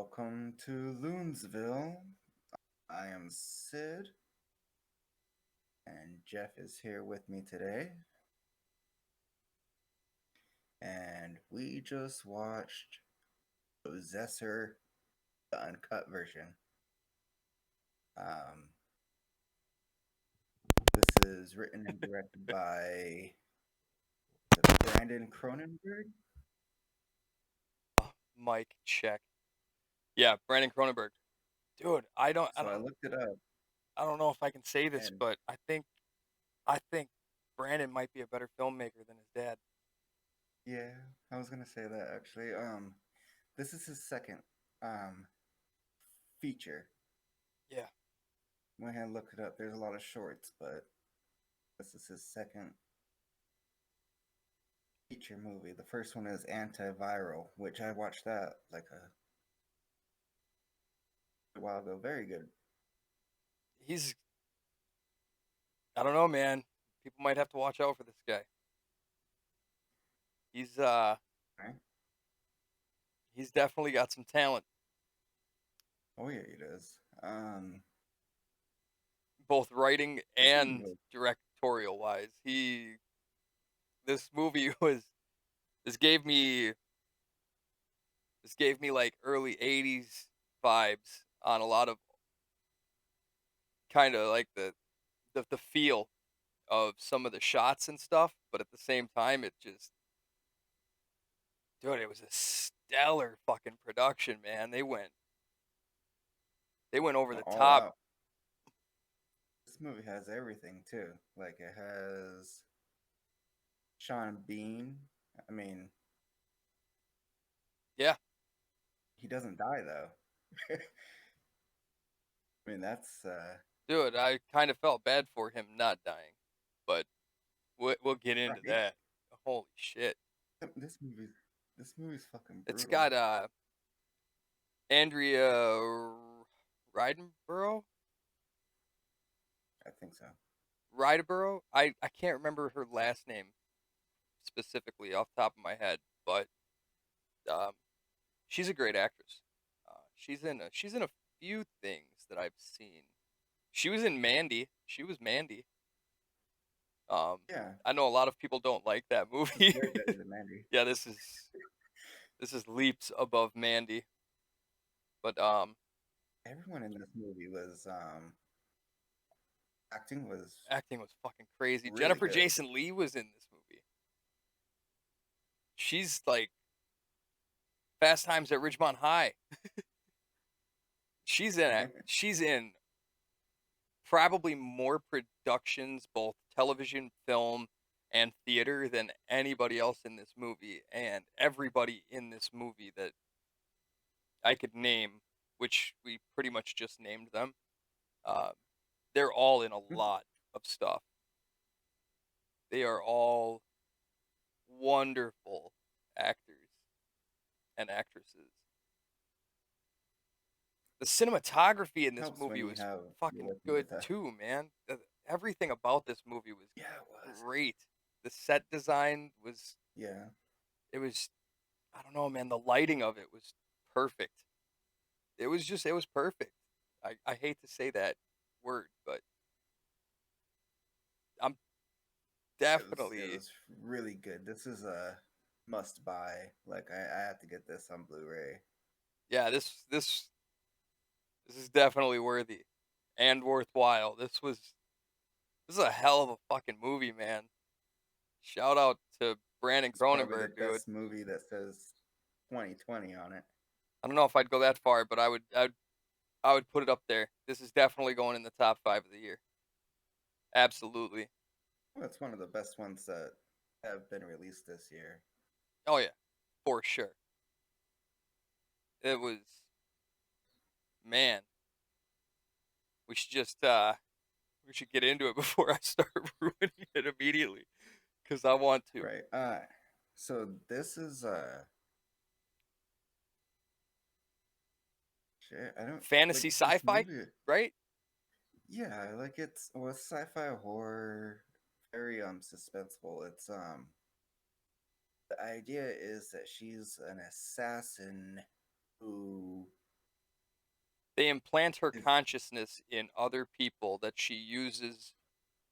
Welcome to Loonsville. I am Sid, and Jeff is here with me today. And we just watched Possessor, the uncut version. Um, this is written and directed by Brandon Cronenberg. Mike check. Yeah, Brandon Cronenberg. Dude, So I looked it up, I don't know if I can say this, and but I think Brandon might be a better filmmaker than his dad. yeah, I was gonna say that actually. This is his second um feature. Yeah. Went ahead and looked it up. There's a lot of shorts, but this is his second feature movie. The first one is Antiviral, which I watched that like a while ago. Very good. He's I don't know, man. People might have to watch out for this guy. He's uh Right? he's definitely got some talent, Oh yeah, it is. both writing This movie and was directorial wise. He this movie was this gave me this gave me like early 80s vibes on a lot of kind of like the feel of some of the shots and stuff, but at the same time, dude, it was a stellar fucking production, man. They went over the all top. out. This movie has everything too. Like it has Sean Bean. I mean, Yeah, he doesn't die though. I mean, that's dude, I kind of felt bad for him not dying, but we'll get into right. that. Holy shit! This movie, this movie's fucking It's brutal. got Andrea Ridenborough. I think so. Ridenborough. I can't remember her last name specifically off the top of my head, but um, she's a great actress. She's in a few things that I've seen. She was in Mandy. She was Mandy. Um, Yeah, I know a lot of people don't like that this is movie. way better than Mandy. Yeah, this is leaps above Mandy. But Everyone in this movie was acting was acting was fucking crazy. really Jennifer good. Jason Leigh was in this movie. She's like Fast Times at Ridgemont High. She's in it. She's in probably more productions, both television, film, and theater, than anybody else in this movie. And everybody in this movie that I could name, which we pretty much just named them, uh, they're all in a lot of stuff. They are all wonderful actors and actresses. The cinematography in this Helps when movie you was have you're fucking working good with a too, man. Everything about this movie was yeah, it was. great. The set design was Yeah. it was I don't know, man. The lighting of it was perfect. It was perfect. I hate to say that word, but I'm It definitely was really good. This is a must buy. Like I have to get this on Blu-ray. yeah. This is definitely worthy and worthwhile. This is a hell of a fucking movie, man. Shout out to Brandon It's probably the Cronenberg, dude. best movie that says 2020 on it. I don't know if I'd go that far, but I would put it up there. This is definitely going in the top 5 of the year. Absolutely. Well, it's one of the best ones that have been released this year. Oh yeah, for sure. It was man. We should just we should get into it before I start ruining it immediately, because I want to. Right. So this is shit, I don't like Fantasy this sci-fi, movie. right? Yeah, like it's well, it's sci-fi horror, very suspenseful. It's the idea is that she's an assassin who They implant her Is- consciousness in other people that she uses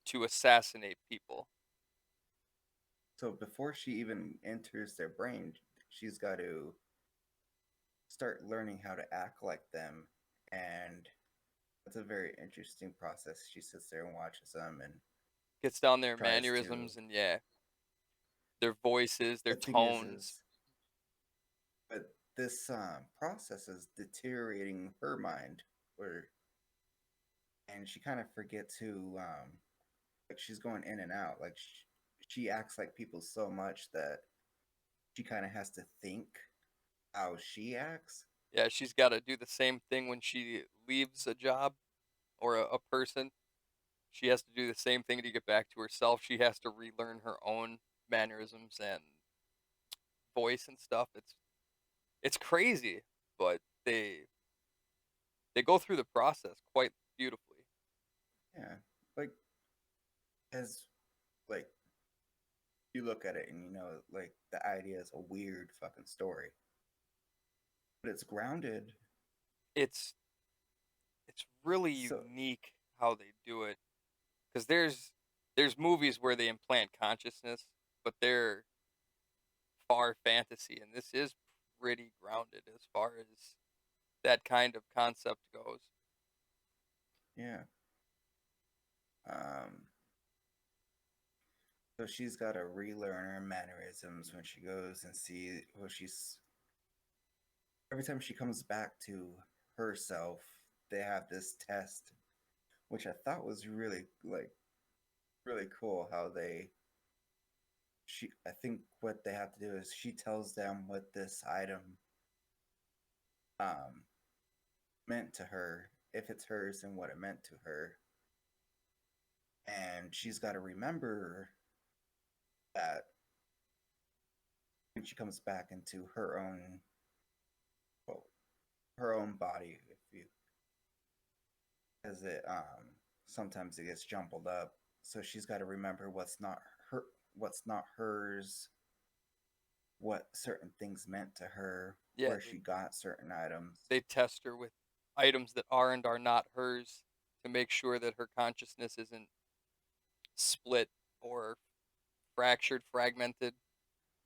to assassinate people. So before she even enters their brain, she's got to start learning how to act like them, and it's a very interesting process. She sits there and watches them and Gets down their tries to. mannerisms and yeah, their voices, their The thing tones. is, but this process is deteriorating her mind, where and she kind of forgets who like she's going in and out. Like she acts like people so much that she kind of has to think how she acts. Yeah, she's got to do the same thing when she leaves a job or a person. She has to do the same thing to get back to herself. She has to relearn her own mannerisms and voice and stuff. It's crazy, but they go through the process quite beautifully. Yeah, like as like you look at it and you know like the idea is a weird fucking story, but it's grounded. It's it's really So unique how they do it because there's movies where they implant consciousness, but they're far fantasy, and this is pretty grounded as far as that kind of concept goes. yeah, um, so she's got to relearn her mannerisms when she goes and see what she's. Every time she comes back to herself, they have this test, which I thought was really really cool. How they she I think what they have to do is she tells them what this item um meant to her, if it's hers, and what it meant to her, and she's got to remember that when she comes back into her own, well, her own body, if you, as it sometimes it gets jumbled up, so she's got to remember her what's not hers, what certain things meant to her, Yeah, where she got certain items. they test her with items that are and are not hers to make sure that her consciousness isn't split or fractured, fragmented.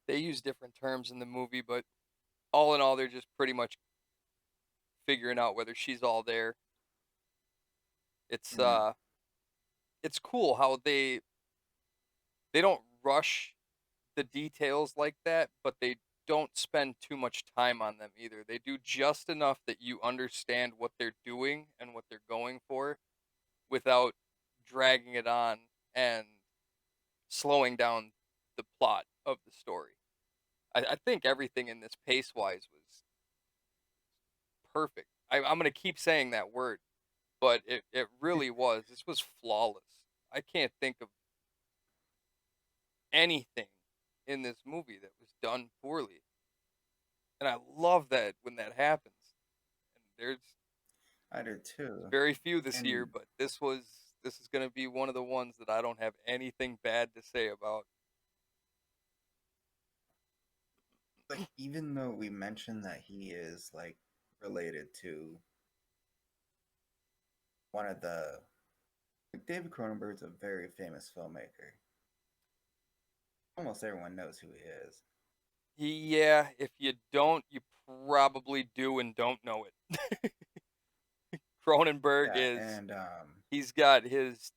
They use different terms in the movie, but all in all, they're just pretty much figuring out whether she's all there. It's Mm, uh, it's cool how they don't rush the details like that, but they don't spend too much time on them either. They do just enough that you understand what they're doing and what they're going for without dragging it on and slowing down the plot of the story. I think everything in this pace wise was perfect. I'm gonna keep saying that word, but it really was. This was flawless. I can't think of anything in this movie that was done poorly, and I love that when that happens. And I did there's too. very few this year, And but this is gonna be one of the ones that I don't have anything bad to say about. like even though we mentioned that he is like related to one of the like David Cronenberg's a very famous filmmaker. Almost everyone knows who he is. Yeah, if you don't, you probably do and don't know it. Cronenberg Yeah, is and he's got his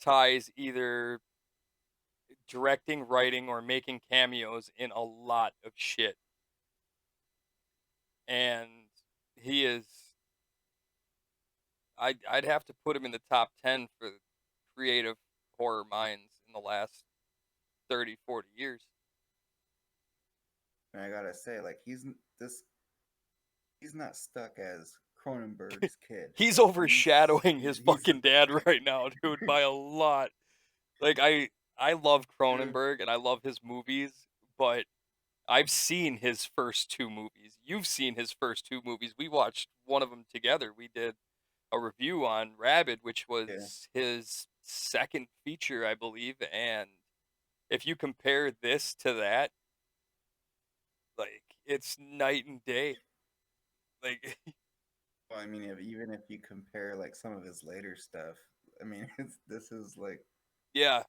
ties either directing, writing, or making cameos in a lot of shit. And he is I'd have to put him in the top 10 for creative horror minds in the last 30, 40 years. I gotta say, like this, he's not stuck as Cronenberg's kid. He's Like overshadowing his he's fucking dad right now, dude, by a lot. Like I love yeah, Cronenberg and I love his movies, but I've seen his first two movies. You've seen his first two movies. We watched one of them together. We did a review on Rabid, which yeah. was his second feature, I believe. And if you compare this to that, like it's night and day. Like I mean, even if you compare like some of his later stuff, I mean, this is like Yeah,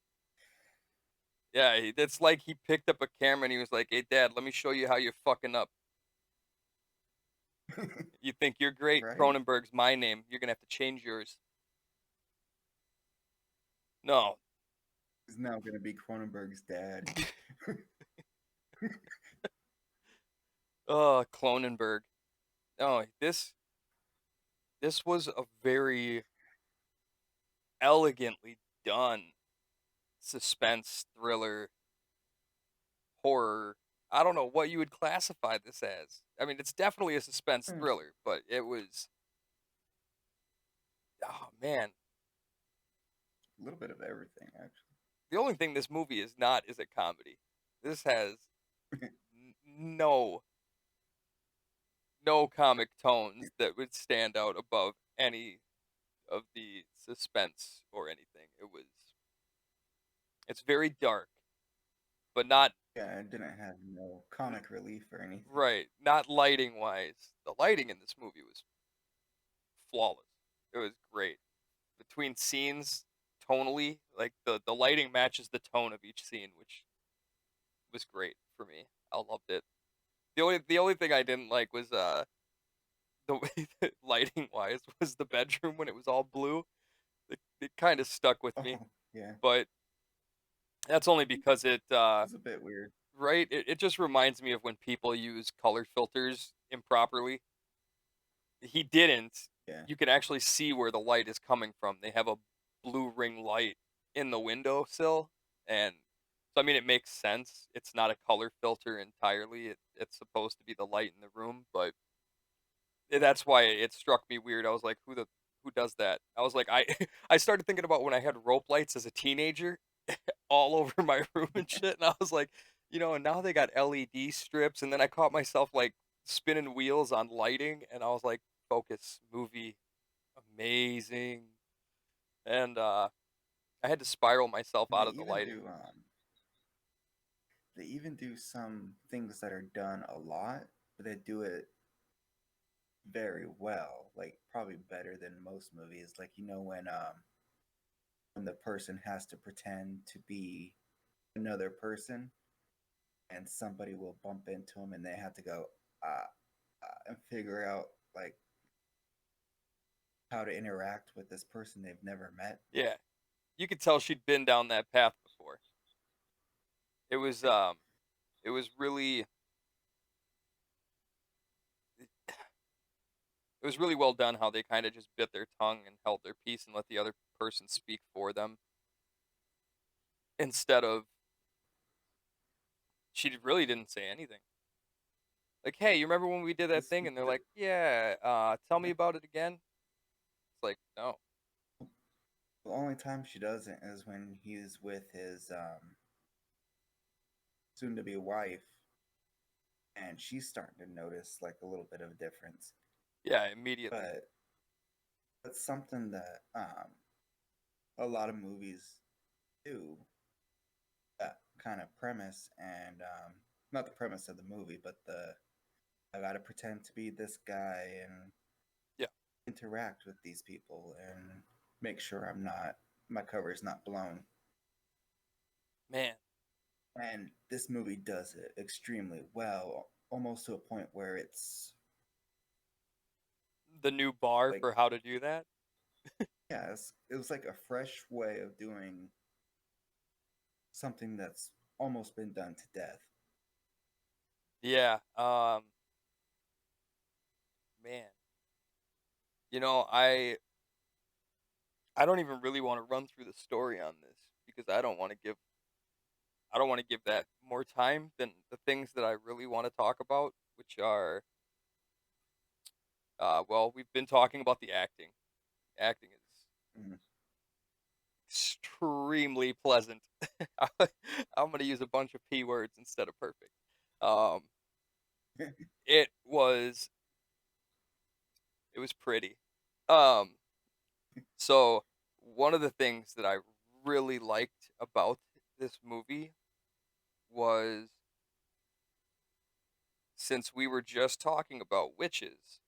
yeah. It's like he picked up a camera and he was like, "Hey, Dad, let me show you how you're fucking up. You think you're great? right. Cronenberg's my name. You're gonna have to change yours." No. He's now going to be Cronenberg's dad. Oh, Cronenberg. Oh, this was a very elegantly done suspense thriller horror. I don't know what you would classify this as. I mean, it's definitely a suspense It's thriller, but it was, oh man, a little bit of everything, actually. the only thing this movie is not is a comedy. This has no comic tones that would stand out above any of the suspense or anything. It's very dark, but not Yeah, it didn't have no comic relief or anything. right, not lighting wise. The lighting in this movie was flawless. It was great. Between scenes, tonally, like the lighting matches the tone of each scene, which was great for me. I loved it. The only thing I didn't like was the way that lighting wise was the bedroom when it was all blue. It kind of stuck with me, Oh, yeah. but that's only because it It was a bit weird. right, it just reminds me of when people use color filters improperly. He didn't. Yeah. You can actually see where the light is coming from. They have a blue ring light in the windowsill, and so I mean it makes sense. It's not a color filter entirely. It's supposed to be the light in the room, but that's why it struck me weird. I was like, who does that? I was like, I I started thinking about when I had rope lights as a teenager all over my room and shit, and I was like, and now they got LED strips, and then I caught myself like spinning wheels on lighting, and I was like, focus, movie, amazing, and I had to spiral myself And out of the lighting. they even do some things that are done a lot, but they do it very well, like probably better than most movies. Like when the person has to pretend to be another person and somebody will bump into them and they have to go uh, and figure out like how to interact with this person they've never met. Yeah, you could tell she'd been down that path before. It was Yeah, um, it was really it was really well done how they kind of just bit their tongue and held their peace and let the other person speak for them instead of she really didn't say anything. Like, hey, you remember when we did that this thing? And they're like, yeah, tell me yeah. about it again. It's like, no, The only time she doesn't is when he's with his soon to be wife and she's starting to notice like a little bit of a difference. yeah, immediately, But that's something that a lot of movies do, that kind of premise, and not the premise of the movie, but the I gotta pretend to be this guy and yeah, interact with these people and make sure my cover is not blown. man, And this movie does it extremely well, almost to a point where it's the new bar like, for how to do that. yeah, it was like a fresh way of doing something that's almost been done to death. Yeah, man, I don't even really want to run through the story on this because I don't want to give that more time than the things that I really want to talk about, which are, well, we've been talking about the acting. Acting is Mhm. extremely pleasant. I'm gonna use a bunch of p words instead of perfect. Um, it was it was pretty. Um, so one of the things that I really liked about this movie was since we were just talking about witches,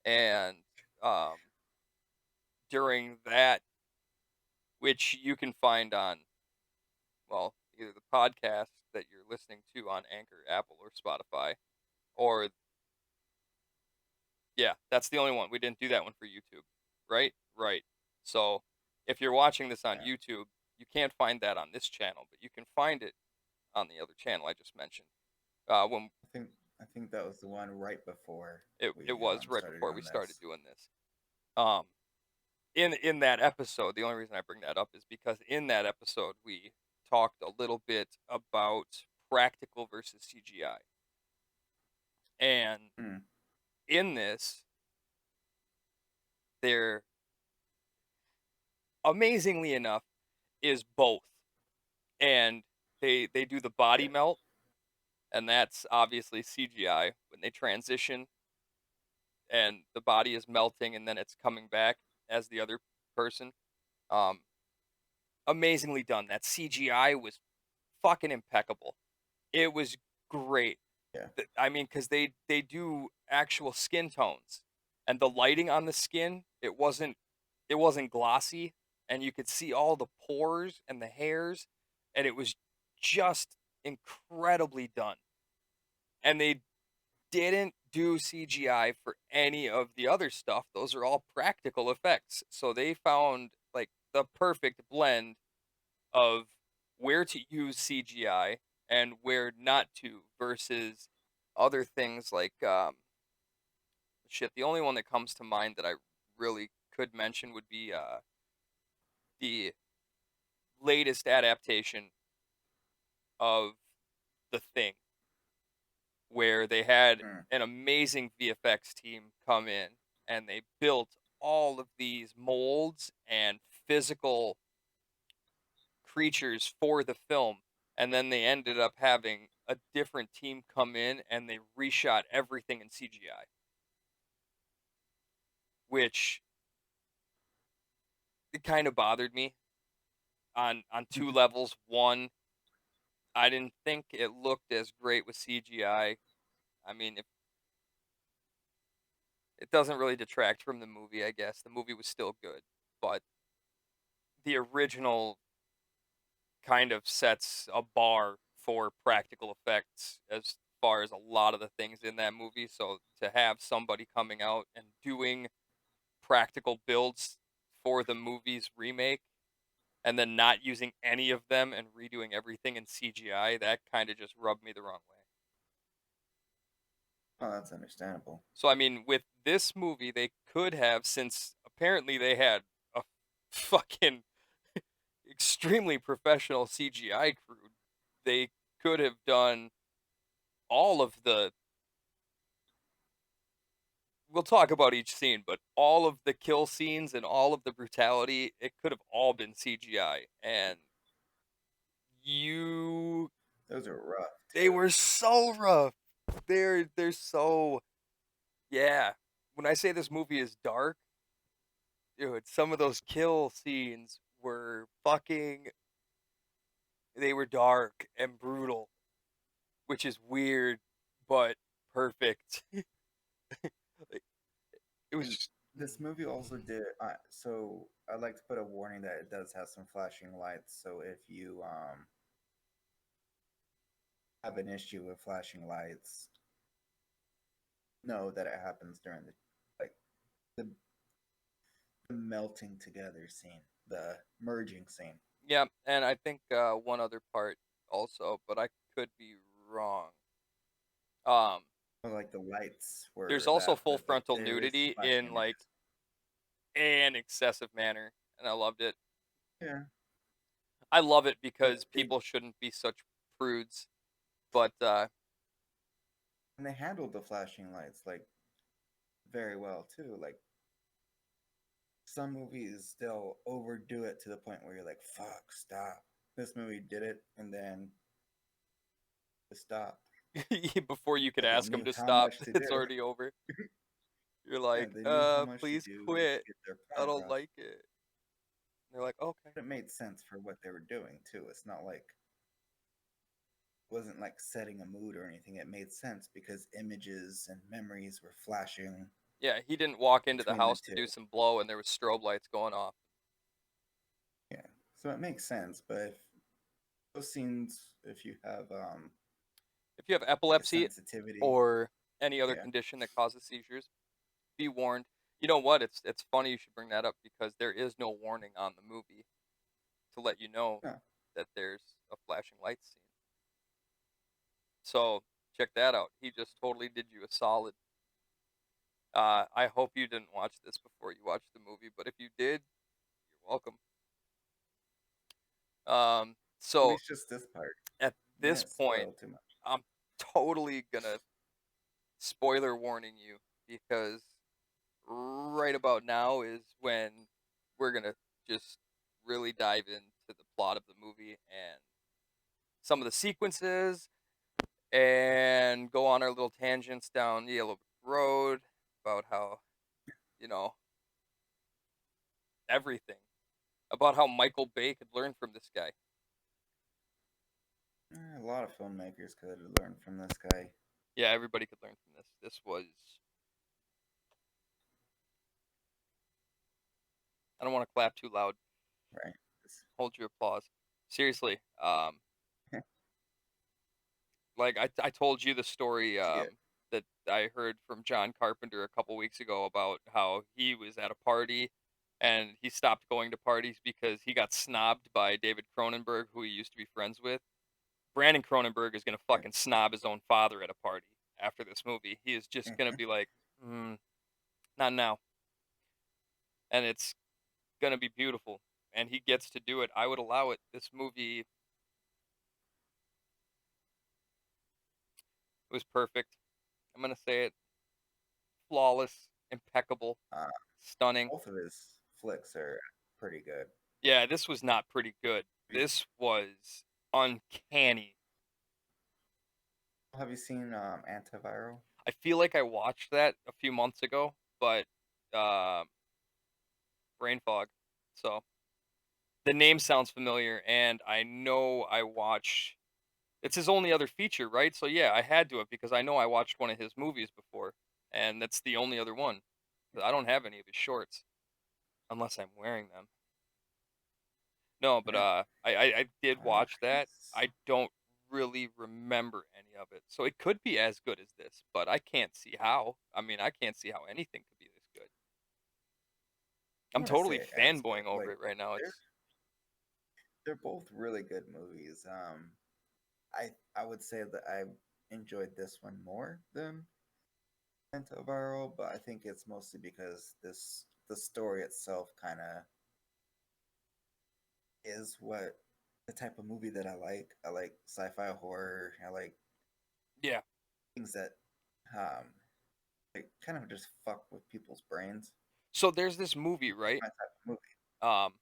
and um, during that, which you can find on, well, either the podcast that you're listening to on Anchor, Apple, or Spotify, or yeah, that's the only one. We didn't do that one for YouTube, right? Right. So if you're watching this on Yeah, YouTube, you can't find that on this channel, but you can find it on the other channel I just mentioned. When I think I think that was the one right before it we was right started before we doing started this. doing this. Um, in that episode, the only reason I bring that up is because in that episode we talked a little bit about practical versus CGI, and Mm, in this, there amazingly enough is both, and they do the body yeah, melt, and that's obviously CGI when they transition and the body is melting and then it's coming back as the other person. Um, Amazingly done. That CGI was fucking impeccable. It was great. yeah, I mean, because they do actual skin tones, and the lighting on the skin, it wasn't glossy, and you could see all the pores and the hairs, and it was just incredibly done. And they didn't do CGI for any of the other stuff. Those are all practical effects. So they found like the perfect blend of where to use CGI and where not to versus other things like shit. The only one that comes to mind that I really could mention would be the latest adaptation of The Thing, where they had mm, an amazing VFX team come in and they built all of these molds and physical creatures for the film, and then they ended up having a different team come in and they reshot everything in CGI, which it kind of bothered me on two levels. One, I didn't think it looked as great with CGI. I mean, it doesn't really detract from the movie, I guess. The movie was still good, but the original kind of sets a bar for practical effects as far as a lot of the things in that movie. So to have somebody coming out and doing practical builds for the movie's remake and then not using any of them and redoing everything in CGI, that kind of just rubbed me the wrong way. oh, that's understandable. So I mean, with this movie, they could have, since apparently they had a fucking extremely professional CGI crew, they could have done all of the, we'll talk about each scene, but all of the kill scenes and all of the brutality, it could have all been CGI. And you Those are rough they too. were so rough. They're so, yeah. When I say this movie is dark, dude, some of those kill scenes were fucking, they were dark and brutal, which is weird but perfect. Like, it And was this movie also did. So I'd like to put a warning that it does have some flashing lights. So if you have an issue with flashing lights, know that it happens during like the, the melting together scene, the merging scene. yeah, and I think one other part also, but I could be wrong. Um, Or like the lights there's were also that, full but like frontal there is nudity flashing in like images. an excessive manner, and I loved it. Yeah, I love it because but they people shouldn't be such prudes, but and they handled the flashing lights like very well too. Like some movies still overdo it to the point where you're like, "Fuck, stop." This movie did it, and then it stopped. before you could Like it ask them knew to how stop, much to it's do. already over. You're Yeah, like, they knew how much to please do to quit. get their I point don't across. like it. They're like, okay. It made sense for what they were doing too. It's not like it wasn't like setting a mood or anything. It made sense because images and memories were flashing. Yeah, he didn't walk into the between the house to two. do some blow and there was strobe lights going off. Yeah, so it makes sense. But if those scenes, if you have If you have like a epilepsy sensitivity, or any other yeah, condition that causes seizures, be warned. You know what? It's funny you should bring that up because there is no warning on the movie to let you know no, that there's a flashing lights scene. So check that out. He just totally did you a solid. I hope you didn't watch this before you watched the movie, but if you did, you're welcome. at So least just this part. at You this didn't point, spoil too much. I'm totally gonna spoiler warning you because right about now is when we're gonna just really dive into the plot of the movie and some of the sequences and go on our little tangents down Yellow Brick Road about how, you know, everything. About how Michael Bay could learn from this guy. A lot of filmmakers could learn from this guy, Yeah, everybody could learn from this. This was I don't want to clap too loud. right? Hold your applause. Seriously, like I told you the story See it. that I heard from John Carpenter a couple weeks ago about how he was at a party and he stopped going to parties because he got snobbed by David Cronenberg, who he used to be friends with. Brandon Cronenberg is gonna Right. fucking snob his own father at a party after this movie. He is just gonna be like, not now, and it's gonna be beautiful. And he gets to do it. I would allow it. This movie was perfect. I'm gonna say it. Flawless, impeccable, Uh, stunning. both of his flicks are pretty good. Yeah, this was not pretty good. This was uncanny. Have you seen Antiviral? I feel like I watched that a few months ago, but uh, brain fog. So the name sounds familiar, and I know I watched. It's his only other feature, right? So yeah, I had to have because I know I watched one of his movies before, and that's the only other one. I don't have any of his shorts unless I'm wearing them. No, but Yeah. I did watch that. He's I don't really remember any of it, so it could be as good as this, but I can't see how. I mean, I can't see how anything could be this good. I I'm want to totally say as good. fanboying over Like it right now. they're It's they're both really good movies. I would say that I enjoyed this one more than Antiviral, but I think it's mostly because the story itself kind of is what the type of movie that I like. I like sci-fi horror. I like yeah. things that um like kind of just fuck with people's brains. So there's this movie, right? My type of movie. Um,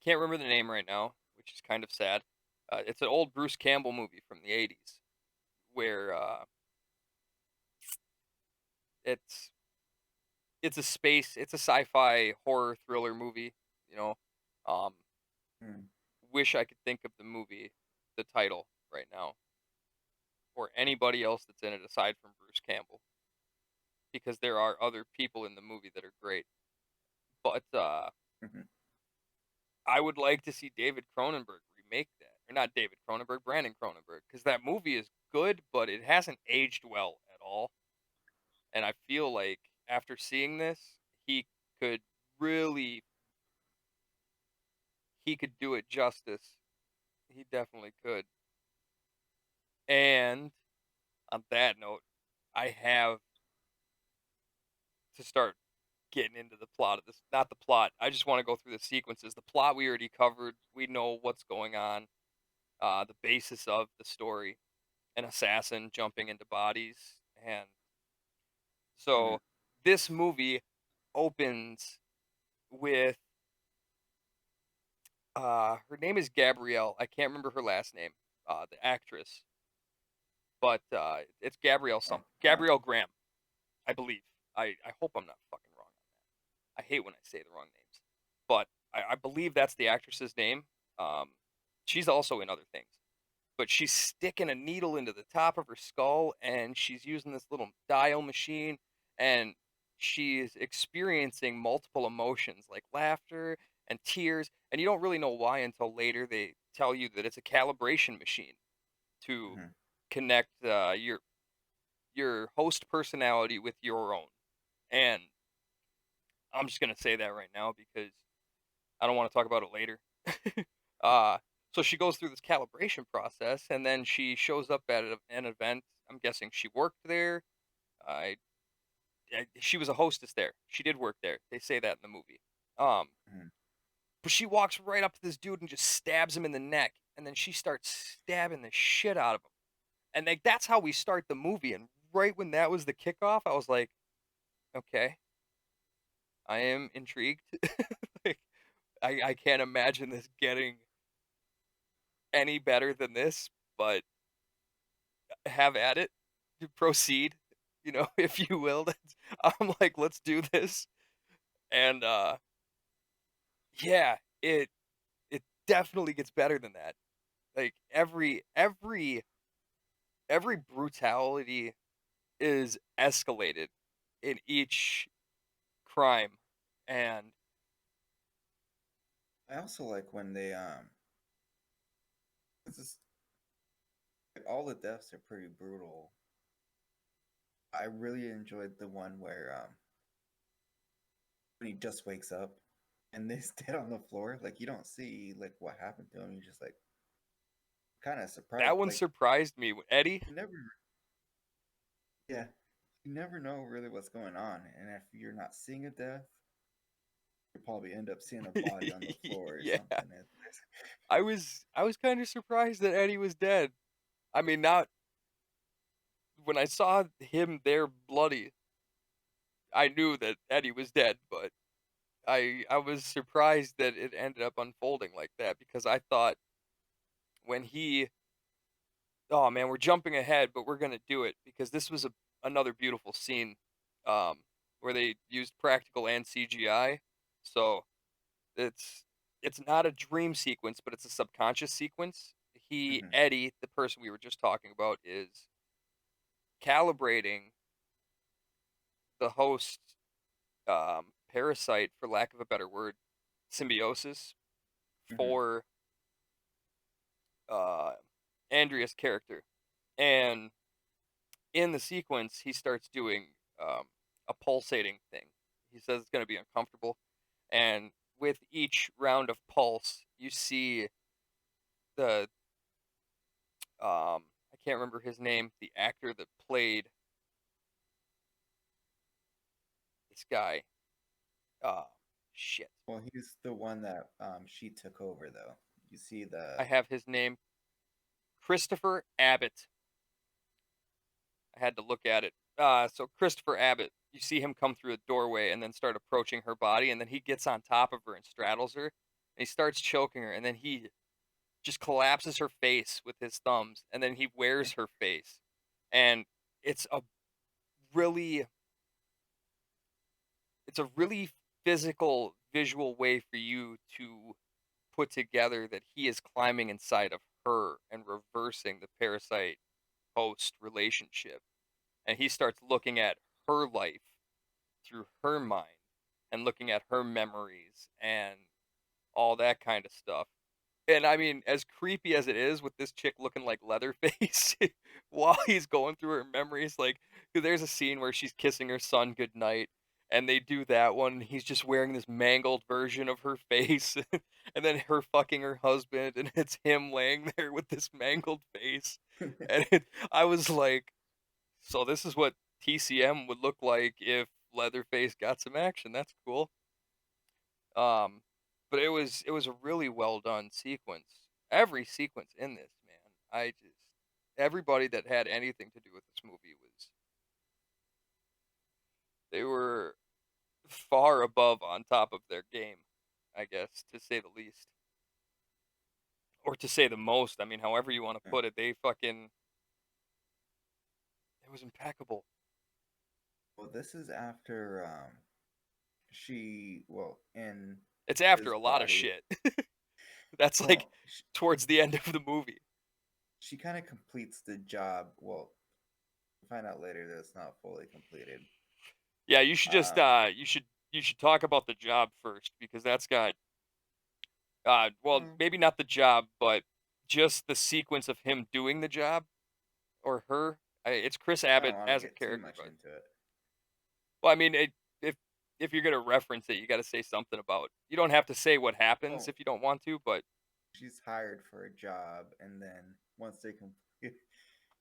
can't remember the name right now, which is kind of sad. It's an old Bruce Campbell movie from the '80s where it's it's a sci-fi horror thriller movie. You know, um, Hmm. wish I could think of the title right now, or anybody else that's in it aside from Bruce Campbell, because there are other people in the movie that are great. But Hmm. I would like to see David Cronenberg remake that, or not David Cronenberg, Brandon Cronenberg, because that movie is good, but it hasn't aged well at all. And I feel like after seeing this, he could really he could do it justice. He definitely could. And on that note, I have to start getting into the plot of this. Not the plot. I just want to go through the sequences. The plot we already covered. We know what's going on. The basis of the story: an assassin jumping into bodies, and Hmm. so this movie opens with her name is Gabrielle. I can't remember her last name. The actress, but it's Gabrielle Oh, something. Gabrielle Graham, I believe. I hope I'm not fucking wrong on that. I hate when I say the wrong names, but I believe that's the actress's name. Um, she's also in other things. but she's sticking a needle into the top of her skull, and she's using this little dial machine, and she's experiencing multiple emotions like laughter and tears, and you don't really know why until later they tell you that it's a calibration machine to Mhm. connect your host personality with your own. And I'm just gonna say that right now because I don't want to talk about it later. uh, so she goes through this calibration process, and then she shows up at an event. I'm guessing she worked there. I, she was a hostess there. She did work there. They say that in the movie. Um, Mhm. but she walks right up to this dude and just stabs him in the neck, and then she starts stabbing the shit out of him. And like that's how we start the movie. And right when that was the kickoff, I was like, okay, I am intrigued. Like, I can't imagine this getting any better than this, but have at it. Proceed, if you will. I'm like, let's do this. And yeah, it definitely gets better than that. Like every brutality is escalated in each crime. And I also like when they it's just, like, all the deaths are pretty brutal. I really enjoyed the one where when he just wakes up and they're dead on the floor. Like you don't see like what happened to him. You're just like kind of surprised. that one Like surprised me. Eddie, you never, yeah, you never know really what's going on. And if you're not seeing a death, you probably end up seeing a body on the floor or yeah, something. I was kind of surprised that Eddie was dead. I mean, not when I saw him there bloody, I knew that Eddie was dead, but I was surprised that it ended up unfolding like that because I thought when he oh man, we're jumping ahead, but we're gonna do it because this was another beautiful scene, um, where they used practical and CGI. So it's it's not a dream sequence, but it's a subconscious sequence. Hmm. Eddie, the person we were just talking about, is calibrating the host parasite, for lack of a better word, symbiosis Hmm. for uh, Andrea's character. And in the sequence, he starts doing a pulsating thing. He says it's going to be uncomfortable. And with each round of pulse, you see the, I can't remember his name, the actor that played this guy. Uh, shit. Well, he's the one that she took over though. You see I the have his name, Christopher Abbott. I had to look at it. So Christopher Abbott, you see him come through a doorway and then start approaching her body, and then he gets on top of her and straddles her, and he starts choking her, and then he just collapses her face with his thumbs, and then he wears her face, and it's a really, it's a really physical, visual way for you to put together that he is climbing inside of her and reversing the parasite host relationship, and he starts looking at her life through her mind and looking at her memories and all that kind of stuff. And I mean, as creepy as it is with this chick looking like Leatherface while he's going through her memories, like 'cause there's a scene where she's kissing her son goodnight, and they do that one. And he's just wearing this mangled version of her face, and then her fucking her husband, and it's him laying there with this mangled face. And I was like, so this is what TCM would look like if Leatherface got some action. That's cool. Um, but it was a really well done sequence. Every sequence in this, man. I just everybody that had anything to do with this movie was they were far above on top of their game, I guess, to say the least. Or to say the most. I mean, however you want to put it, they fucking it was impeccable. well, this is after in It's after his a lot of body. shit. That's like Well, towards the end of the movie. she kind of completes the job. Well, we'll find out later that it's not fully completed. Yeah, you should just Um, you should talk about the job first because that's got well, well, maybe not the job, but just the sequence of him doing the job or her. It's Chris I don't Abbott want to as a get too character, much but into it. well, I mean, if if you're gonna reference it, you got to say something about. You don't have to say what happens Well, if you don't want to, but she's hired for a job, and then once they complete,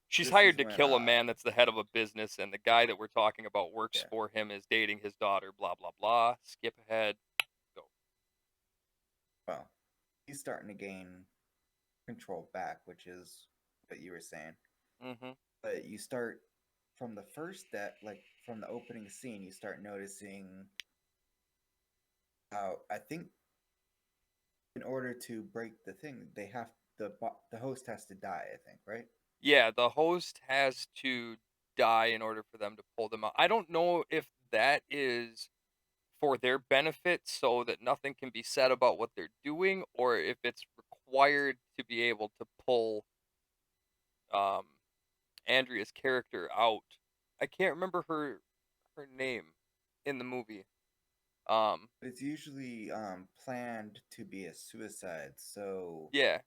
she's this hired is to when kill a man that's the head of a business, and the guy that we're talking about works yeah, for him, is dating his daughter. Blah blah blah. Skip ahead. Go. well, he's starting to gain control back, which is what you were saying. Mm-hmm. But you start from the first that, like from the opening scene, you start noticing how I think in order to break the thing, they have the host has to die. I think, right? Yeah, the host has to die in order for them to pull them out. I don't know if that is for their benefit so that nothing can be said about what they're doing, or if it's required to be able to pull um Andrea's character out. I can't remember her name in the movie. Um It's usually planned to be a suicide. So yeah.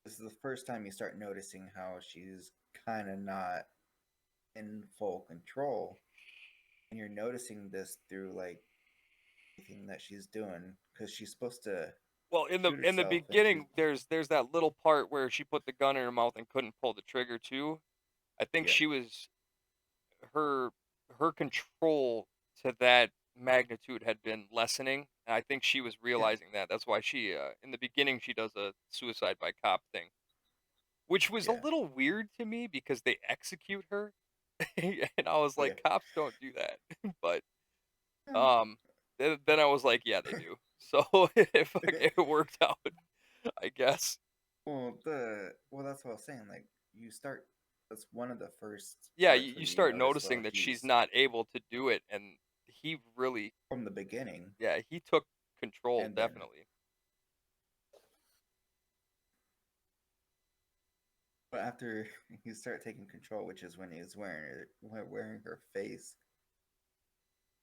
this is the first time you start noticing how she's kind of not in full control, and you're noticing this through like everything that she's doing because she's supposed to Well, shoot in the herself, and she's beginning there's that little part where she put the gun in her mouth and couldn't pull the trigger too. I think yeah, she was her her control to that magnitude had been lessening. And I think she was yeah, realizing that. That's why she in the beginning she does a suicide by cop thing, which was a yeah, little weird to me because they execute her. And I was oh yeah. like, cops don't do that. But Yeah. um then I was like, yeah, they do. So it worked out, I guess. Well, that's what I was saying. Like you start. That's one of the first Yeah, parts where you you start notice. Well, noticing that she's she's not able to do it, and he really, from the beginning, yeah, he took control and then definitely. but after you start taking control, which is when he's wearing her face,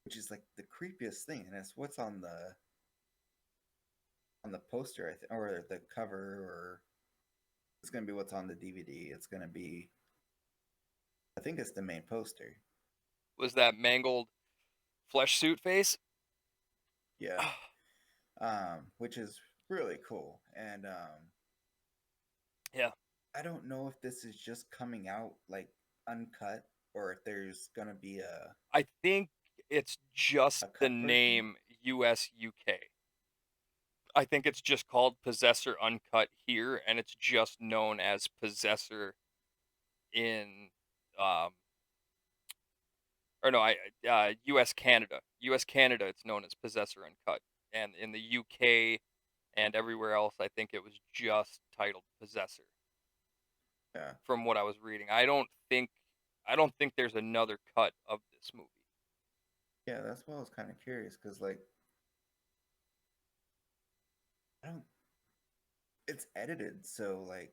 which is like the creepiest thing, and it's what's on the poster, I think, or the cover, or it's gonna be what's on the DVD. It's gonna be, I think it's the main poster. Was that mangled flesh suit face? Yeah, which is really cool, and Yeah, I don't know if this is just coming out like uncut or if there's gonna be I think it's just a the cut version. name US UK. I think it's just called Possessor Uncut here, and it's just known as Possessor in um or no, US Canada. US Canada it's known as Possessor Uncut. And in the UK and everywhere else I think it was just titled Possessor Yeah, from what I was reading. I don't think there's another cut of this movie. yeah, that's why I was kind of curious because like I don't, it's edited so like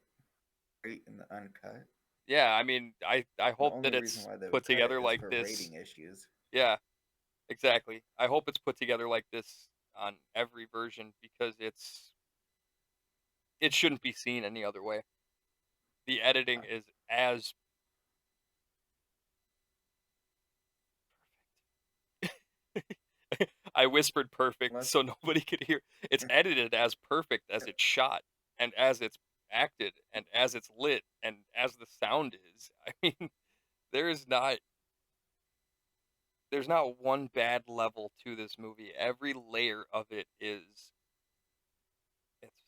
great in the uncut. Yeah, I mean, I And the hope that only reason it's why they put would cut it together is like for this. rating issues. Yeah, exactly. I hope it's put together like this on every version because it shouldn't be seen any other way. The editing is as I whispered perfect Unless so nobody could hear. It's edited as perfect as it's shot and as it's acted and as it's lit and as the sound is. I mean, there is not there's not one bad level to this movie. Every layer of it is it's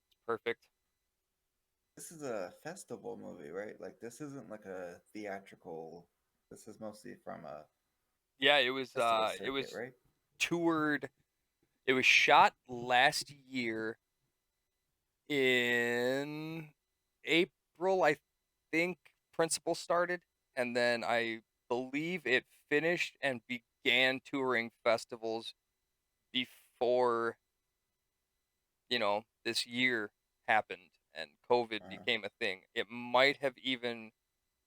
it's perfect. this is a festival movie, right? Like this isn't like a theatrical. This is mostly from a Yeah, festival it circuit, was right? toured. It was shot last year in April, I think Principal started, and then I believe it finished and began touring festivals before, this year happened. and COVID Uh, became a thing. It might have even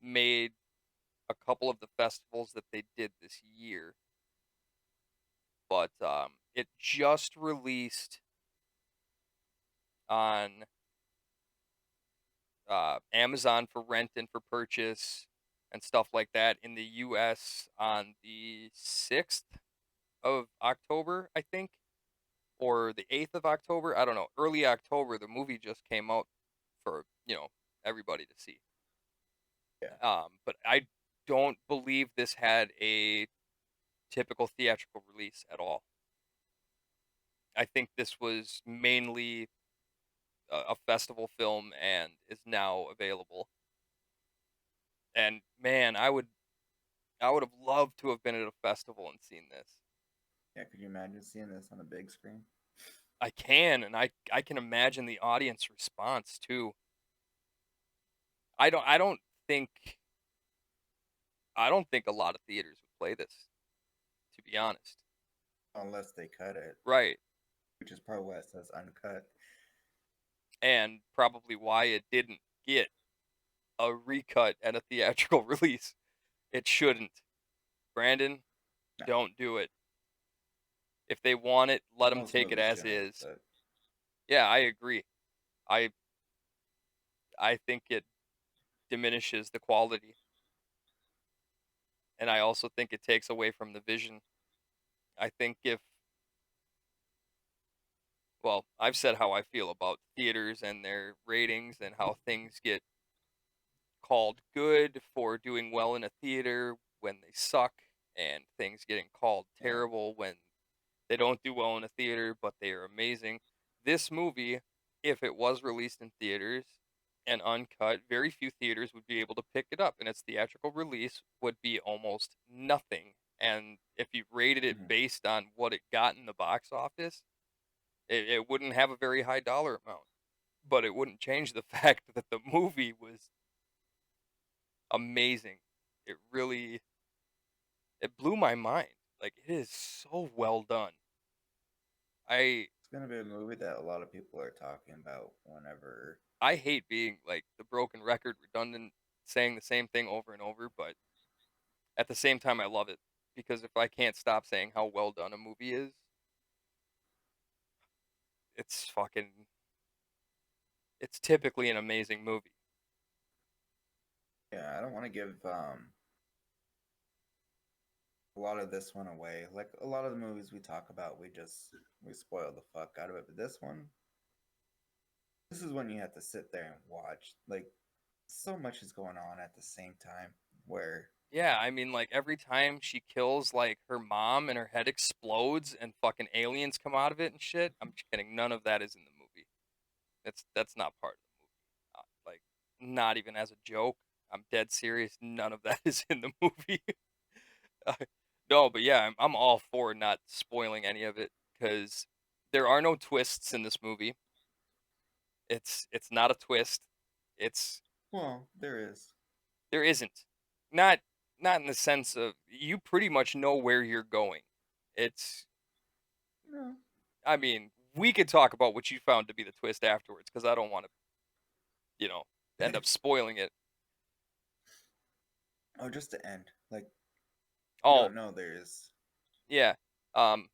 made a couple of the festivals that they did this year, but it just released on Amazon for rent and for purchase and stuff like that in the U.S. on the 6th of October, I think, or the 8th of October. I don't know. Early October, the movie just came out for everybody to see. yeah, But I don't believe this had a typical theatrical release at all. I think this was mainly a festival film and is now available. And man, I would have loved to have been at a festival and seen this. yeah. Could you imagine seeing this on a big screen? I can, and I can imagine the audience response too. I don't think I don't think a lot of theaters would play this, to be honest. Unless they cut it, Right. which is probably why it says uncut. And probably why it didn't get a recut and a theatrical release. It shouldn't. Brandon, No, don't do it. If they want it, let them most take it movies as shouldn't, is. but Yeah, I agree. I I think it diminishes the quality, and I also think it takes away from the vision. I think if well, I've said how I feel about theaters and their ratings and how things get called good for doing well in a theater when they suck, and things getting called yeah. terrible when they don't do well in a theater, but they are amazing. This movie, if it was released in theaters and uncut, very few theaters would be able to pick it up, and its theatrical release would be almost nothing. And if you rated it Mhm. based on what it got in the box office, it wouldn't have a very high dollar amount. But it wouldn't change the fact that the movie was amazing. It really it blew my mind. Like it is so well done. I It's gonna be a movie that a lot of people are talking about whenever. I hate being like the broken record, redundant, saying the same thing over and over, but at the same time I love it because if I can't stop saying how well done a movie is, it's fucking it's typically an amazing movie. Yeah, I don't want to give a lot of this one away. Like a lot of the movies we talk about, we spoil the fuck out of it. But this is when you have to sit there and watch. Like so much is going on at the same time. Where Yeah, I mean like every time she kills like her mom and her head explodes and fucking aliens come out of it and shit. I'm just kidding. None of that is in the movie. That's not part of the movie. Like not even as a joke. I'm dead serious. None of that is in the movie. Uh, no, but yeah, I'm all for not spoiling any of it because there are no twists in this movie. It's not a twist. It's well, there is. there isn't. Not not in the sense of you pretty much know where you're going. It's No. I mean, we could talk about what you found to be the twist afterwards because I don't want to, you know, end up spoiling it. Oh, just the end. Like you Oh, don't know there's. yeah. Um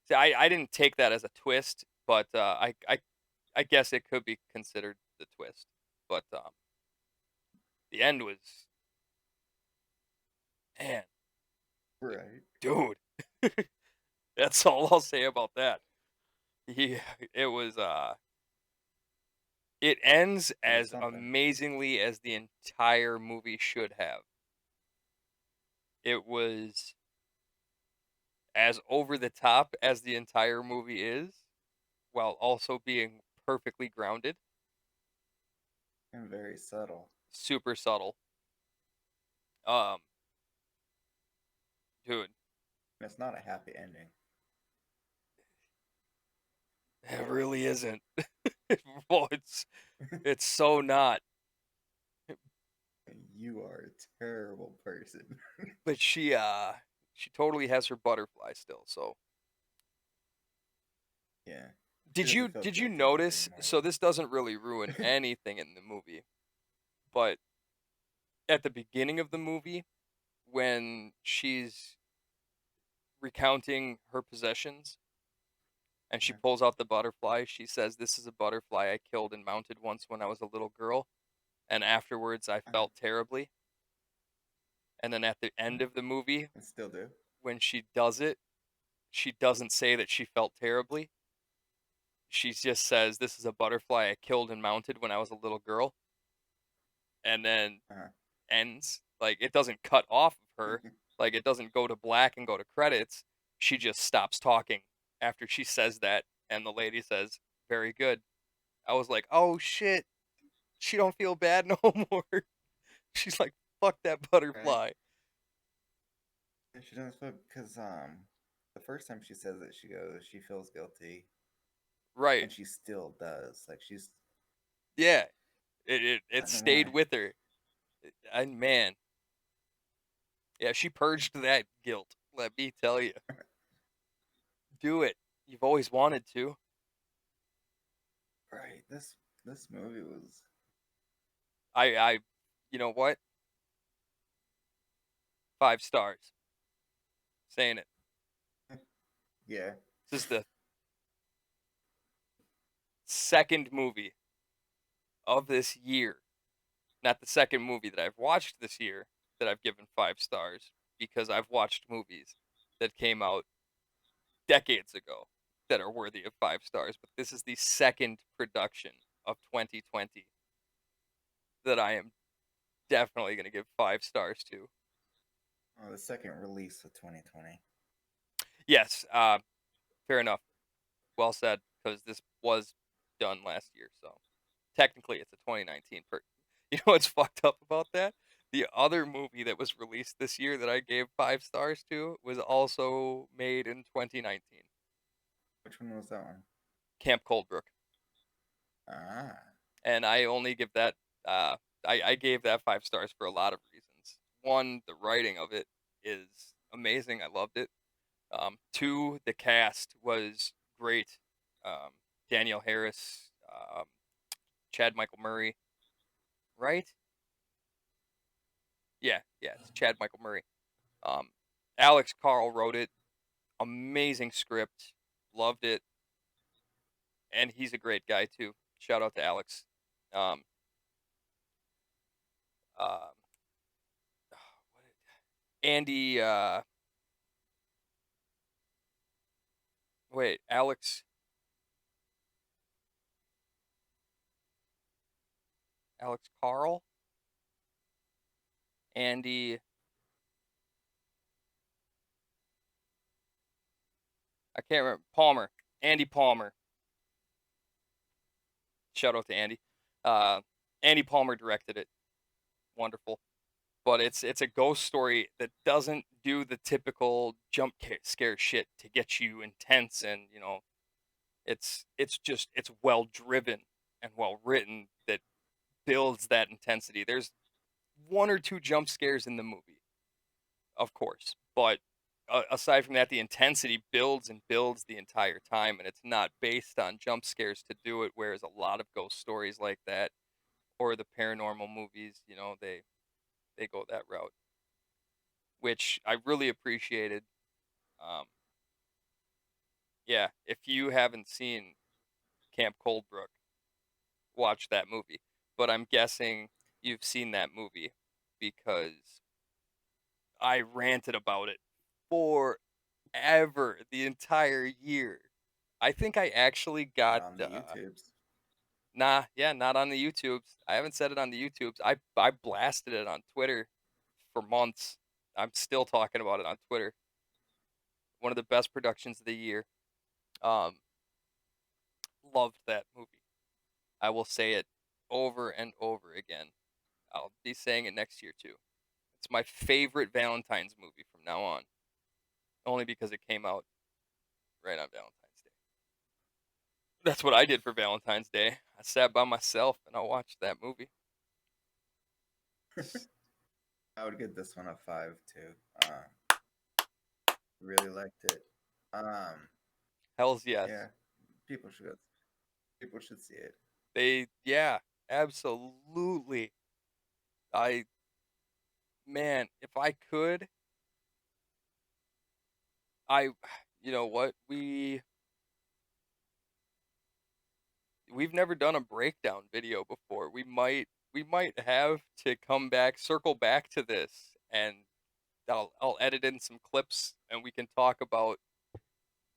see, I didn't take that as a twist, but I guess it could be considered the twist. But the end was man, Right. dude. That's all I'll say about that. Yeah, it was it ends It was as something. amazingly as the entire movie should have. It was as over the top as the entire movie is, while also being perfectly grounded, And very subtle. super subtle. Um, dude, And it's not a happy ending. it really isn't. Well, it's so not. You are a terrible person. But she totally has her butterfly still. So Yeah. She doesn't feel did you guilty enough notice? anymore. So this doesn't really ruin anything in the movie, but at the beginning of the movie, when she's recounting her possessions and she Yeah. pulls out the butterfly, she says, "This is a butterfly I killed and mounted once when I was a little girl, and afterwards I Uh-huh. felt terribly." And then at the end of the movie, I still do. when she does it, she doesn't say that she felt terribly. She just says, "This is a butterfly I killed and mounted when I was a little girl," and then Uh-huh. ends. Like, it doesn't cut off of her. Like, it doesn't go to black and go to credits. She just stops talking after she says that, and the lady says, "Very good." I was like, "Oh shit, she don't feel bad no more." She's like, "Fuck that Right? butterfly." Yeah, she doesn't feel because the first time she says it, she goes, she feels guilty, Right. and she still does. Like she's Yeah. It I don't know stayed why. with her. And man, yeah, she purged that guilt. Let me tell you. Do it. You've always wanted to. Right. This movie was I you know what? 5 stars. Saying it. yeah. This is the second movie of this year. Not the second movie that I've watched this year that I've given 5 stars, because I've watched movies that came out decades ago that are worthy of 5 stars, but this is the second production of 2020 that I am definitely going to give 5 stars to. Oh, the second release of 2020. Yes, fair enough. Well said, because this was done last year, so technically it's a 2019. You know what's fucked up about that? The other movie that was released this year that I gave 5 stars to was also made in 2019. Which one was that one? Camp Coldbrook. Ah. And I only give that uh I gave that 5 stars for a lot of reasons. One, the writing of it is amazing. I loved it. Two, the cast was great. Um, Daniel Harris, Chad Michael Murray, right? Yeah, it's Chad Michael Murray. Um, Alex Carl wrote it. Amazing script. Loved it. And he's a great guy too. Shout out to Alex. Um, uh, Andy, wait, Alex Carl, Andy, I can't remember, Palmer, Andy Palmer. Shout out to Andy. Uh, Andy Palmer directed it. Wonderful. But it's a ghost story that doesn't do the typical jump scare shit to get you intense, and it's well driven and well written that builds that intensity. There's one or two jump scares in the movie, of course, but aside from that, the intensity builds and builds the entire time, and it's not based on jump scares to do it. Whereas a lot of ghost stories like that, or the paranormal movies, they go that route, which I really appreciated. Um, yeah, if you haven't seen Camp Coldbrook, watch that movie. But I'm guessing you've seen that movie because I ranted about it forever, the entire year. I think I actually Not got on the YouTubes. nah, yeah, not on the YouTubes. I haven't said it on the YouTubes. I blasted it on Twitter for months. I'm still talking about it on Twitter. One of the best productions of the year. Um, Loved that movie. I will say it over and over again. I'll be saying it next year too. It's my favorite Valentine's movie from now on, only because it came out right on Valentine's Day. That's what I did for Valentine's Day. I sat by myself and I watched that movie. I would give this one a 5 too. Really liked it. Hell's yes. Yeah, people should go. People should see it. Yeah, absolutely. I Man, if I could, I you know what? We've never done a breakdown video before. We might have to circle back to this, and I'll edit in some clips and we can talk about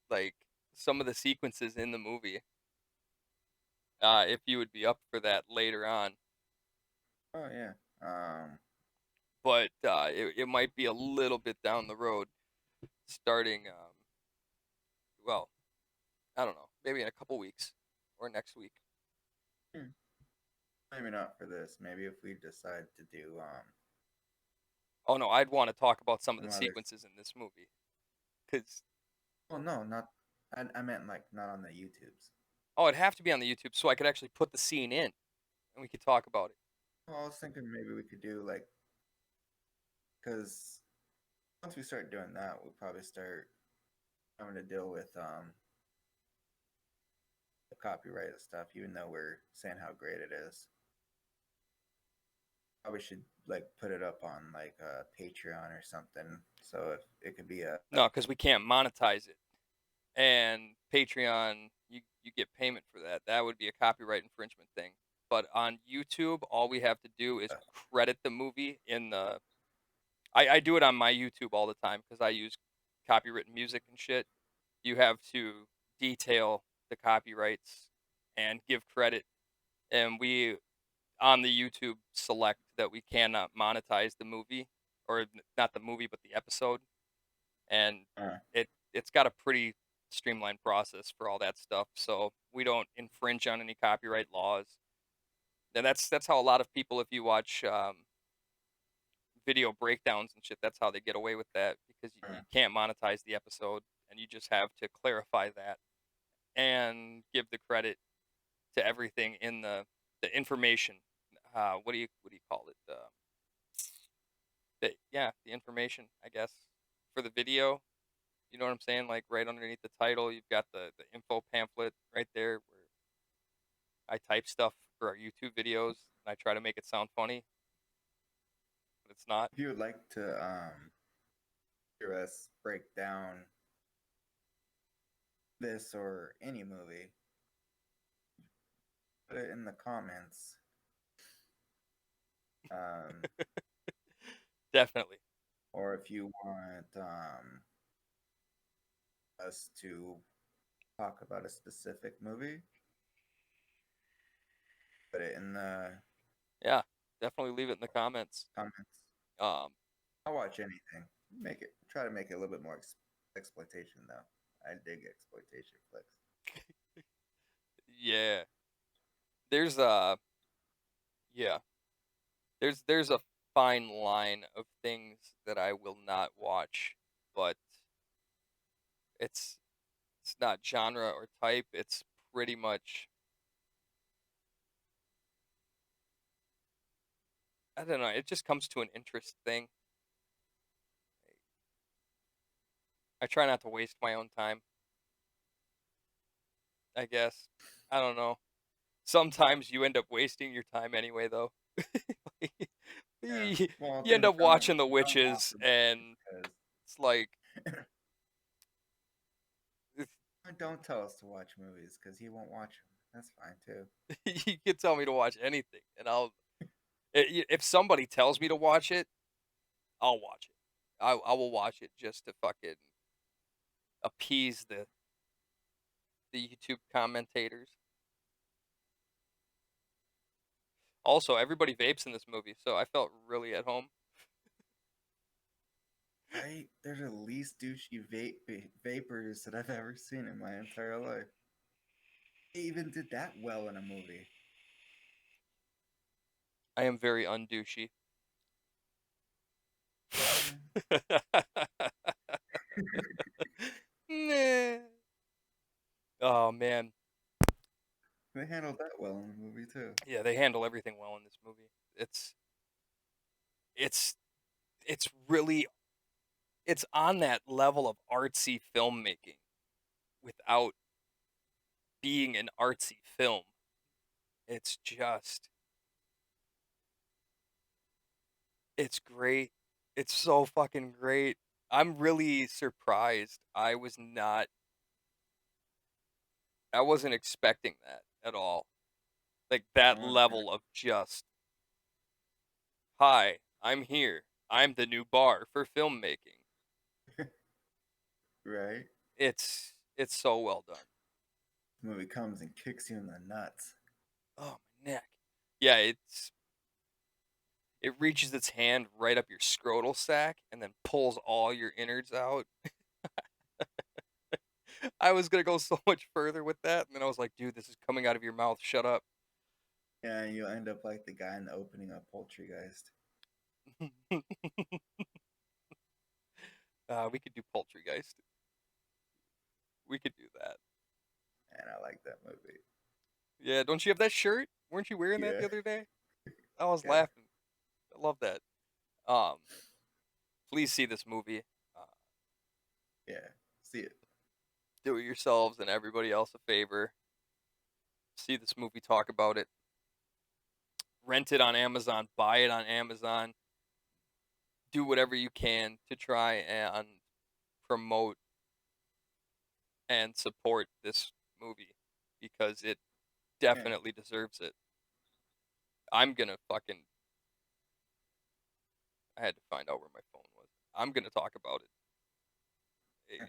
like some of the sequences in the movie. If you would be up for that later on. Oh yeah. But it might be a little bit down the road, starting well, I don't know, maybe in a couple weeks or next week. hmm, maybe not for this. Maybe if we decide to do Oh no, I'd want to talk about some of the some other. sequences in this movie because Well, no, not. I meant like not on the YouTubes. oh, it'd have to be on the YouTube so I could actually put the scene in and we could talk about it. Well, I was thinking maybe we could do like because once we start doing that, we'll probably start having to deal with the copyright stuff. Even though we're saying how great it is, probably should like put it up on like Patreon or something. So if it could be a No, because we can't monetize it, and Patreon, you get payment for that. That would be a copyright infringement thing. But on YouTube, all we have to do is credit the movie in the. I do it on my YouTube all the time because I use copywritten music and shit. You have to detail the copyrights and give credit, and we on the YouTube select that we cannot monetize the movie, or not the movie but the episode, and it's got a pretty streamlined process for all that stuff, so we don't infringe on any copyright laws. And that's how a lot of people, if you watch video breakdowns and shit, that's how they get away with that because you can't monetize the episode, and you just have to clarify that and give the credit to everything in the information. What do you call it? The information, I guess, for the video. You know what I'm saying? Like right underneath the title, you've got the info pamphlet right there where I type stuff for our YouTube videos and I try to make it sound funny, but it's not. if you would like to hear us break down this or any movie, put it in the comments. Um, Definitely. or if you want us to talk about a specific movie, put it in the Yeah, definitely leave it in the comments. comments. Um, I'll watch anything. Make it try to make it a little bit more exploitation though. I dig exploitation flicks. yeah. There's yeah. There's a fine line of things that I will not watch, but it's it's not genre or type. It's pretty much, I don't know. It just comes to an interest thing. I try not to waste my own time, I guess. I don't know. Sometimes you end up wasting your time anyway, though. Yeah. you, Well, you end things up watching The don't go off Witches, for and because it's like, don't tell us to watch movies because he won't watch them. That's fine too. you can tell me to watch anything, and if somebody tells me to watch it, I'll watch it. I will watch it just to fucking appease the YouTube commentators. Also, everybody vapes in this movie, so I felt really at home. Right? They're the least douchey vapors that I've ever seen in my entire life. They even did that well in a movie. I am very undouchey. Yeah. Nah. Oh man, They handled that well in the movie too. yeah, they handle everything well in this movie. It's it's really it's on that level of artsy filmmaking without being an artsy film. It's just, it's great. It's so fucking great. I'm really surprised. I wasn't expecting that at all. Like that Oh, level of just, hi, I'm here. I'm the new bar for filmmaking. right. It's so well done. The movie comes and kicks you in the nuts. Oh, my neck. Yeah, it reaches its hand right up your scrotal sac and then pulls all your innards out. I was gonna go so much further with that, and then I was like, dude, this is coming out of your mouth. Shut up. Yeah, you end up like the guy in the opening of Poultrygeist. We could do Poultrygeist. We could do that. And I like that movie. Yeah, don't you have that shirt? Weren't you wearing that Yeah, the other day? I was yeah, laughing. I love that. Um, please see this movie. Uh, yeah. See it. do it yourselves and everybody else a favor. See this movie, talk about it. Rent it on Amazon, buy it on Amazon. Do whatever you can to try and promote and support this movie because it Yeah. definitely deserves it. I'm gonna fucking. I had to find out where my phone was. I'm gonna talk about it.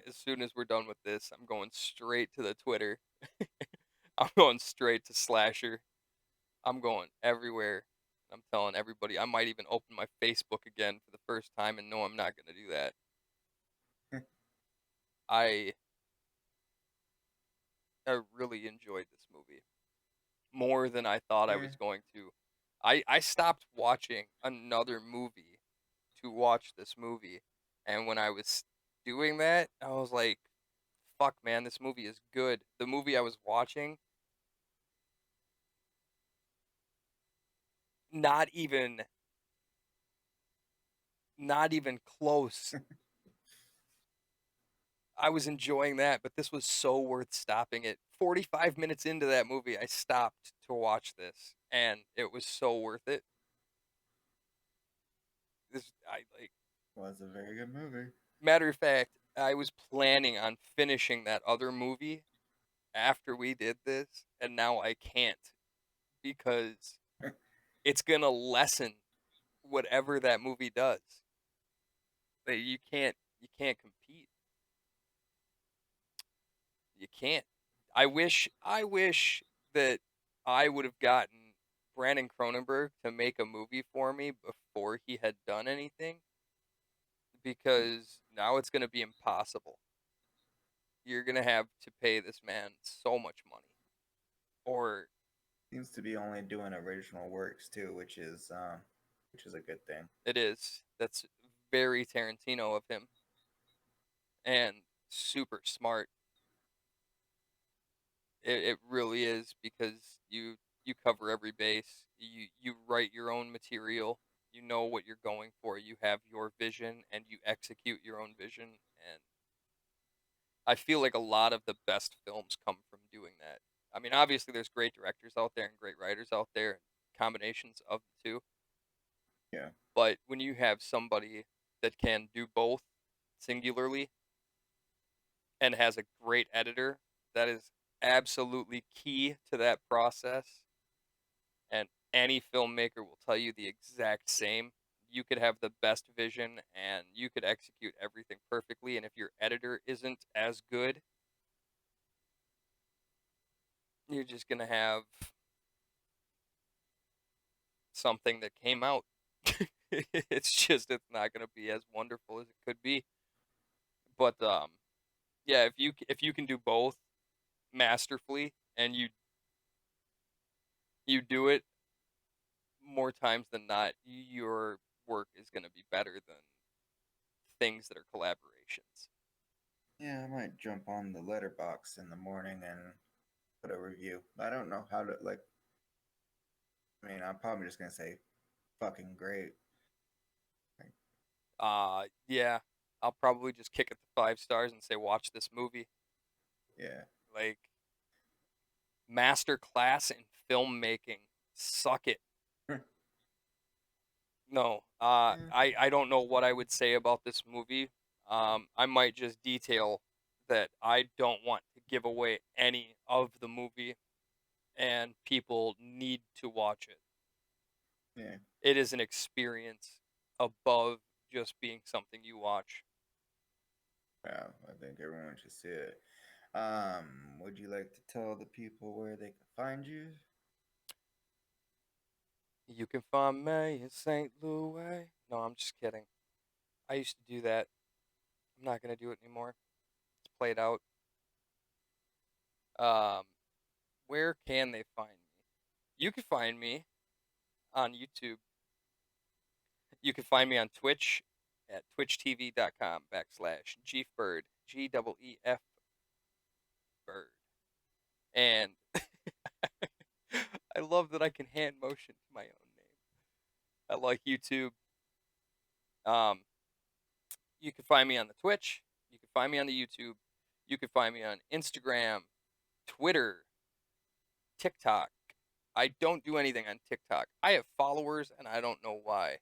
As soon as we're done with this, I'm going straight to the Twitter. I'm going straight to Slasher. I'm going everywhere. I'm telling everybody. I might even open my Facebook again for the first time, and no, I'm not gonna do that. I I really enjoyed this movie more than I thought I Yeah. was going to. I stopped watching another movie to watch this movie, and when I was doing that, I was like, "Fuck, man, this movie is good." The movie I was watching, not even, not even close. I was enjoying that, but this was so worth stopping it. 45 minutes into that movie, I stopped to watch this, and it was so worth it. This, I like. Was a very good movie. Matter of fact, I was planning on finishing that other movie after we did this, and now I can't because it's gonna lessen whatever that movie does. Like, you can't compete. You can't. I wish that I would have gotten Brandon Cronenberg to make a movie for me before he had done anything because now it's gonna be impossible. You're gonna have to pay this man so much money. Or Seems to be only doing original works too, which is a good thing. it is. That's very Tarantino of him and super smart. It really is because you cover every base. You write your own material. You know what you're going for. You have your vision and you execute your own vision. And I feel like a lot of the best films come from doing that. I mean, obviously there's great directors out there and great writers out there, and combinations of the two. Yeah. But when you have somebody that can do both singularly and has a great editor, that is absolutely key to that process. And any filmmaker will tell you the exact same. You could have the best vision and you could execute everything perfectly. And if your editor isn't as good, you're just going to have something that came out. It's not going to be as wonderful as it could be. But yeah, if you can do both masterfully and you do it more times than not, your work is going to be better than things that are collaborations. Yeah, I might jump on the letterbox in the morning and put a review. I don't know how to like. I mean, I'm probably just gonna say fucking great. Like, Yeah, I'll probably just kick it to 5 stars and say watch this movie. yeah, Like master class in filmmaking. Suck it. No, Yeah. I don't know what I would say about this movie. I might just detail that I don't want to give away any of the movie, and people need to watch it. Yeah. It is an experience above just being something you watch. Yeah, I think everyone should see it. Would you like to tell the people where they can find you? You can find me in St. Louis. No, I'm just kidding. I used to do that. I'm not gonna do it anymore. It's played out. Um, where can they find me? You can find me on YouTube. You can find me on Twitch at twitchtv.com/GeefBird, GEEF Bird. And I love that I can hand motion to my own name. I like YouTube. Um, you can find me on the Twitch. You can find me on the YouTube. You can find me on Instagram, Twitter, TikTok. I don't do anything on TikTok. I have followers and I don't know why.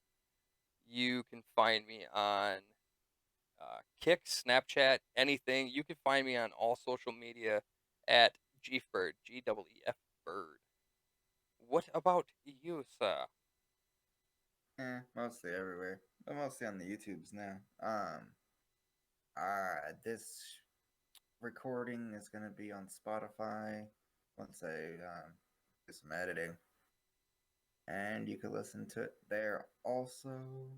You can find me on Kick, Snapchat, anything. You can find me on all social media at GeefBird, GEEF Bird. What about you, sir? Mostly everywhere, but mostly on the YouTubes now. This recording is gonna be on Spotify once I do some editing, and you can listen to it there also.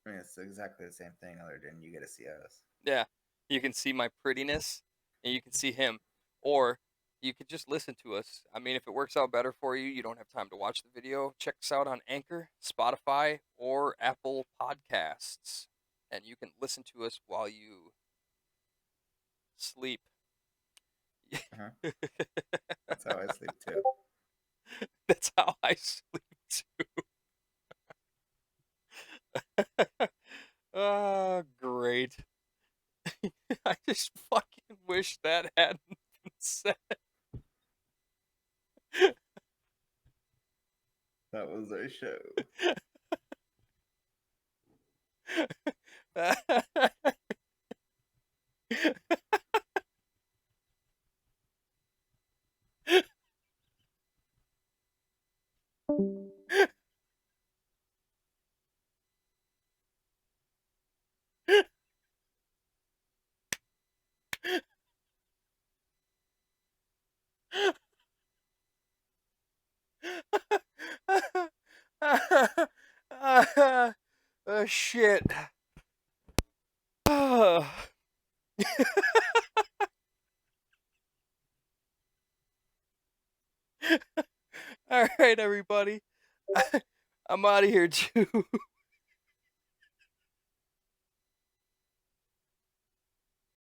I mean, it's exactly the same thing, other than you get to see us. Yeah, you can see my prettiness and you can see him. Or you could just listen to us. I mean, if it works out better for you, you don't have time to watch the video. Check us out on Anchor, Spotify, or Apple Podcasts. And you can listen to us while you sleep. Uh-huh. That's how I sleep too. That's how I sleep too. Oh, great. I just fucking wish that hadn't been said. That was our show. Shit. All right, everybody. I'm out of here too.